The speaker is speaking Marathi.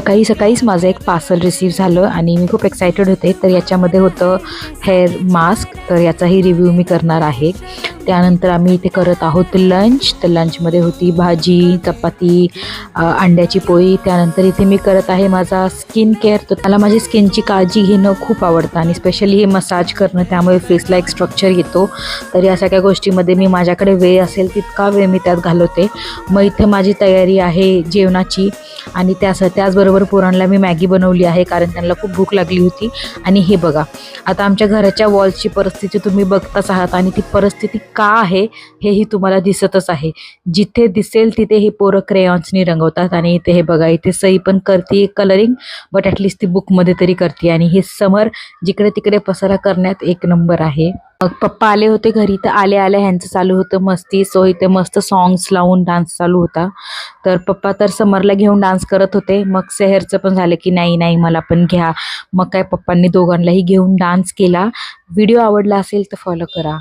सकाळी सकाळीच माझं एक पार्सल रिसीव्ह झालं आणि मी खूप एक्सायटेड होते. तर याच्यामध्ये होतं हेअर मास्क, तर याचाही रिव्ह्यू मी करणार आहे. त्यानंतर आम्ही इथे करत आहोत लंच. तर लंचमध्ये होती भाजी, चपाती, अंड्याची पोळी. त्यानंतर इथे मी करत आहे माझा स्किन केअर. तर मला माझी स्किनची काळजी घेणं खूप आवडतं आणि स्पेशली हे मसाज करणं, त्यामुळे फेसला एक स्ट्रक्चर येतो. तर या सगळ्या गोष्टीमध्ये मी माझ्याकडे वेळ असेल तितका वेळ मी त्यात घालवते. मग इथे माझी तयारी आहे जेवणाची आणि त्याचबरोबर पोरांना मी मॅगी बनवली आहे, कारण त्यांना खूप भूक लागली होती. आणि हे बघा, आता आमच्या घराच्या वॉल्सची परिस्थिती तुम्ही बघताच आहात आणि ती परिस्थिती का आहे हेही तुम्हाला दिसतच आहे. जिथे दिसेल तिथे हे पोरं क्रेयॉन्सनी रंगवतात. आणि इथे हे बघा, इथे सई पण करते कलरिंग, बट ॲटलिस्ट ती बुकमध्ये तरी करते. आणि हे समर जिकडे तिकडे पसारा करण्यात एक नंबर आहे. मग पप्पा आले होते घरी, तर आल्या आल्या ह्यांचं चालू होतं मस्ती. सो इथे मस्त सॉंग्स लावून डान्स चालू होता. तर पप्पा तर समरला घेऊन डान्स करत होते. मग सेहरचं पण झालं की नाही नाही मला पण घ्या. मग काय पप्पांनी दोघांनाही घेऊन डान्स केला. व्हिडिओ आवडला असेल तर फॉलो करा.